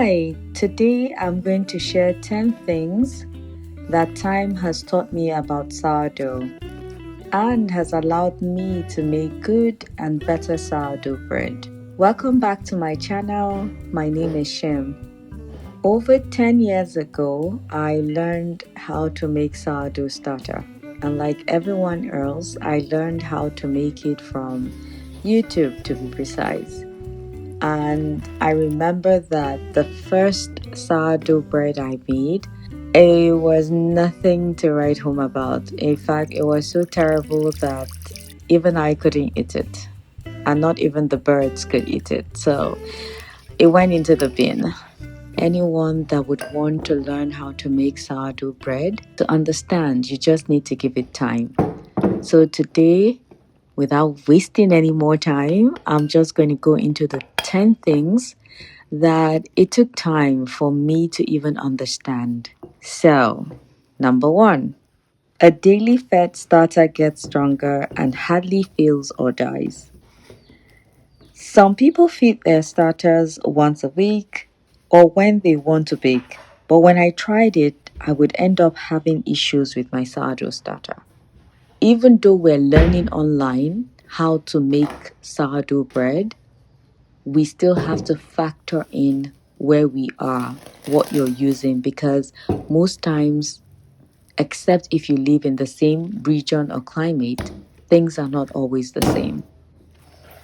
Hi, today I'm going to share 10 things that time has taught me about sourdough and has allowed me to make good and better sourdough bread. Welcome back to my channel. My name is Shim. Over 10 years ago, I learned how to make sourdough starter. And like everyone else, I learned how to make it from YouTube, to be precise. And I remember that the first sourdough bread I made, it was nothing to write home about. In fact, it was so terrible that even I couldn't eat it, and not even the birds could eat it. So it went into the bin. Anyone that would want to learn how to make sourdough bread, to understand, you just need to give it time. So today, without wasting any more time, I'm just going to go into the 10 things that it took time for me to even understand. So, number one, a daily fed starter gets stronger and hardly fails or dies. Some people feed their starters once a week or when they want to bake, but when I tried it, I would end up having issues with my sourdough starter. Even though we're learning online how to make sourdough bread, we still have to factor in where we are, what you're using, because most times, except if you live in the same region or climate, things are not always the same.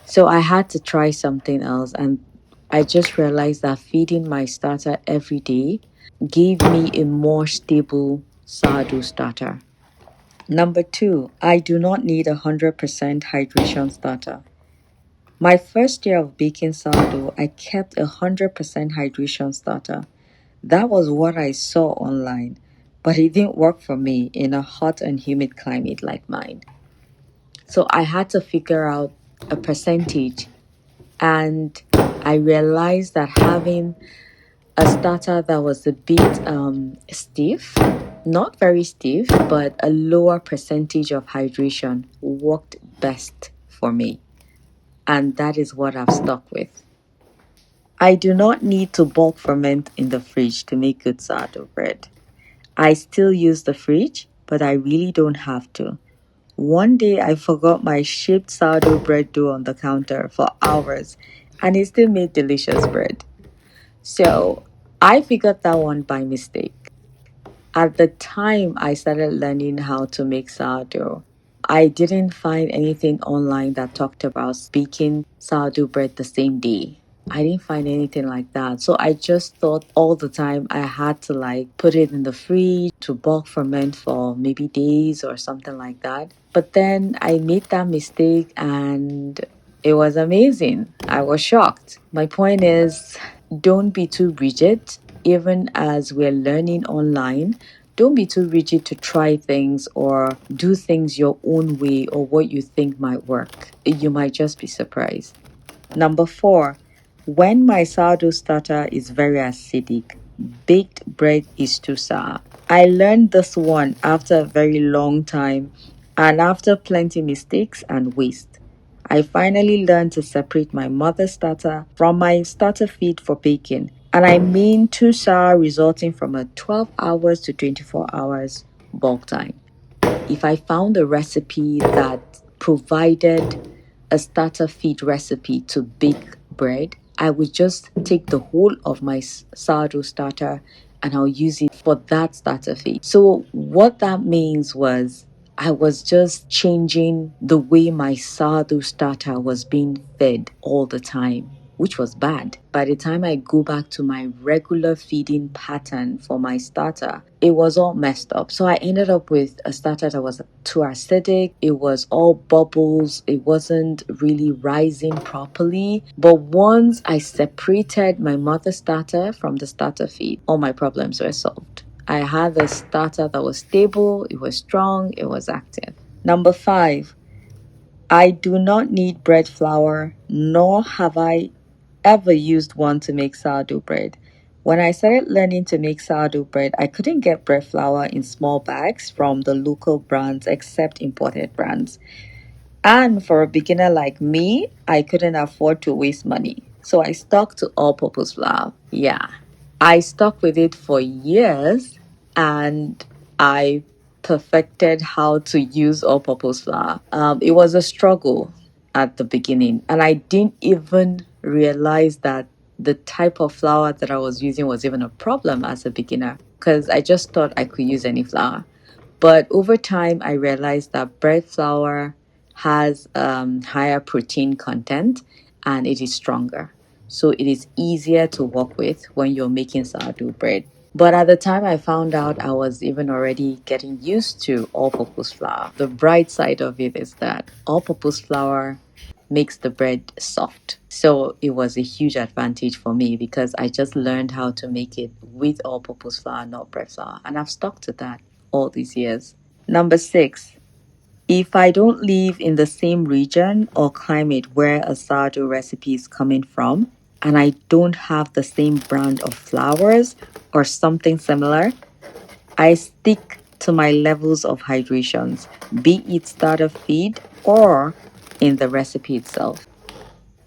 So I had to try something else, and I just realized that feeding my starter every day gave me a more stable sourdough starter. Number two, I do not need 100% hydration starter. My first year of baking sourdough, I kept 100% hydration starter. That was what I saw online, but it didn't work for me in a hot and humid climate like mine. So I had to figure out a percentage, and I realized that having a starter that was a bit stiff, not very stiff, but a lower percentage of hydration worked best for me. And that is what I've stuck with. I do not need to bulk ferment in the fridge to make good sourdough bread. I still use the fridge, but I really don't have to. One day I forgot my shaped sourdough bread dough on the counter for hours, and it still made delicious bread. So I figured that one by mistake. At the time I started learning how to make sourdough, I didn't find anything online that talked about baking sourdough bread the same day. I didn't find anything like that. So I just thought all the time I had to like put it in the fridge to bulk ferment for maybe days or something like that. But then I made that mistake and it was amazing. I was shocked. My point is, don't be too rigid, even as we're learning online. Don't be too rigid to try things or do things your own way or what you think might work. You might just be surprised. Number four, when my sourdough starter is very acidic, baked bread is too sour. I learned this one after a very long time and after plenty mistakes and waste. I finally learned to separate my mother starter from my starter feed for baking. And I mean too sour resulting from a 12 hours to 24 hours bulk time. If I found a recipe that provided a starter feed recipe to bake bread, I would just take the whole of my sourdough starter and I'll use it for that starter feed. So what that means was I was just changing the way my sourdough starter was being fed all the time, which was bad. By the time I go back to my regular feeding pattern for my starter, it was all messed up. So I ended up with a starter that was too acidic. It was all bubbles. It wasn't really rising properly. But once I separated my mother starter from the starter feed, all my problems were solved. I had a starter that was stable, it was strong, it was active. Number five, I do not need bread flour, nor have I ever used one to make sourdough bread. When I started learning to make sourdough bread, I couldn't get bread flour in small bags from the local brands except imported brands. And for a beginner like me, I couldn't afford to waste money. So I stuck to all purpose flour. Yeah, I stuck with it for years and I perfected how to use all purpose flour. It was a struggle at the beginning, and I didn't even realize that the type of flour that I was using was even a problem as a beginner because I just thought I could use any flour. But over time, I realized that bread flour has higher protein content and it is stronger. So it is easier to work with when you're making sourdough bread. But at the time I found out, I was even already getting used to all purpose flour. The bright side of it is that all purpose flour makes the bread soft. So it was a huge advantage for me because I just learned how to make it with all purpose flour, not bread flour. And I've stuck to that all these years. Number six, if I don't live in the same region or climate where a sourdough recipe is coming from, and I don't have the same brand of flours or something similar, I stick to my levels of hydrations, be it starter feed or in the recipe itself.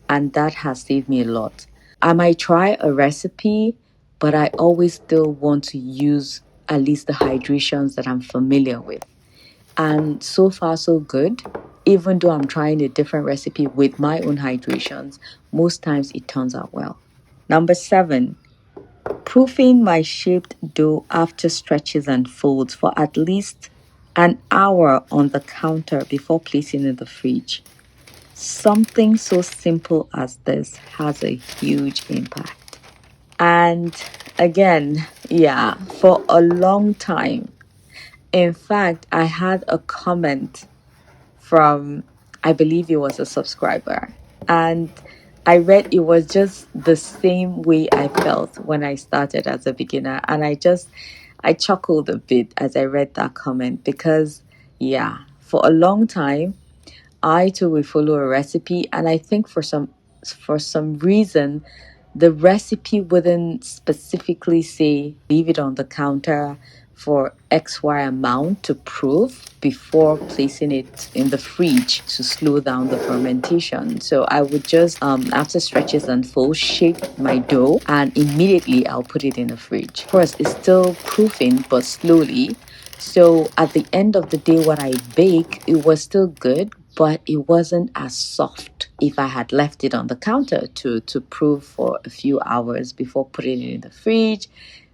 And that has saved me a lot. I might try a recipe, but I always still want to use at least the hydrations that I'm familiar with. And so far, so good. Even though I'm trying a different recipe with my own hydrations, most times it turns out well. Number seven, proofing my shaped dough after stretches and folds for at least an hour on the counter before placing in the fridge. Something so simple as this has a huge impact. And again, yeah, for a long time, in fact, I had a comment from, I believe it was a subscriber. And I read it was just the same way I felt when I started as a beginner. And I chuckled a bit as I read that comment because, yeah, for a long time, I too will follow a recipe, and I think for some reason the recipe wouldn't specifically say leave it on the counter for XY amount to proof before placing it in the fridge to slow down the fermentation. So I would just, after stretches and folds, shape my dough and immediately I'll put it in the fridge. Of course, it's still proofing, but slowly. So at the end of the day, what I bake, it was still good, but it wasn't as soft if I had left it on the counter to prove for a few hours before putting it in the fridge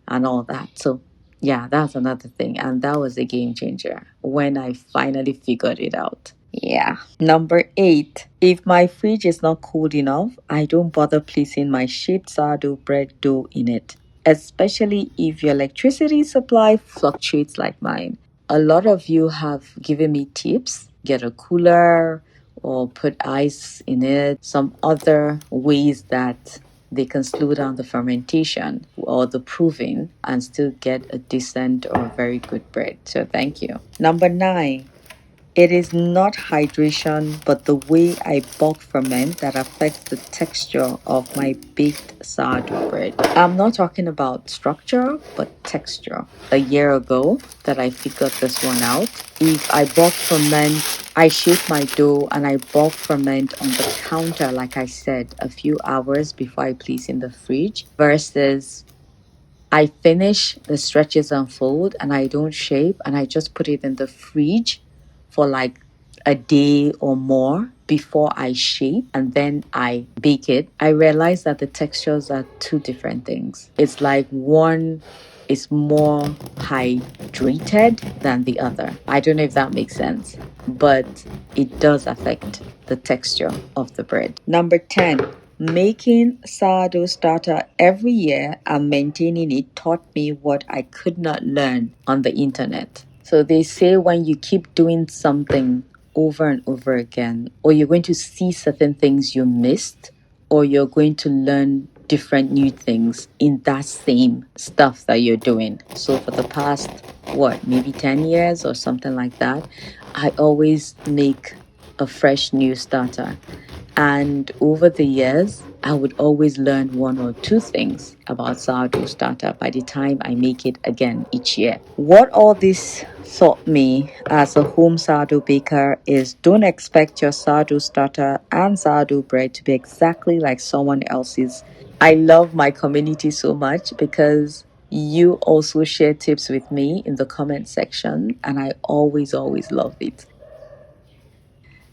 and all that. So yeah, that's another thing. And that was a game changer when I finally figured it out. Yeah. Number eight, if my fridge is not cold enough, I don't bother placing my shaped sourdough bread dough in it, especially if your electricity supply fluctuates like mine. A lot of you have given me tips: get a cooler or put ice in it, some other ways that they can slow down the fermentation or the proving and still get a decent or very good bread. So, thank you. Number nine, it is not hydration, but the way I bulk ferment that affects the texture of my baked sourdough bread. I'm not talking about structure, but texture. A year ago that I figured this one out. If I bulk ferment, I shape my dough and I bulk ferment on the counter, like I said, a few hours before I place in the fridge versus I finish the stretches and fold and I don't shape and I just put it in the fridge for like a day or more before I shape and then I bake it. I realize that the textures are two different things. It's like one is more hydrated than the other. I don't know if that makes sense, but it does affect the texture of the bread. Number 10, making sourdough starter every year and maintaining it taught me what I could not learn on the internet. So they say when you keep doing something over and over again, or you're going to see certain things you missed, or you're going to learn different new things in that same stuff that you're doing. So for the past, what, maybe 10 years or something like that, I always make a fresh new starter. And over the years, I would always learn one or two things about sourdough starter by the time I make it again each year. What all this taught me as a home sourdough baker is don't expect your sourdough starter and sourdough bread to be exactly like someone else's I love my community so much because you also share tips with me in the comment section, and I always love it.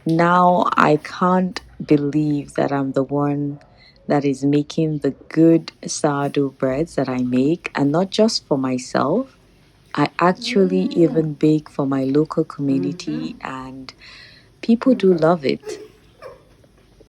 Now I can't believe that I'm the one that is making the good sourdough breads that I make, and not just for myself. I actually even bake for my local community, and people do love it.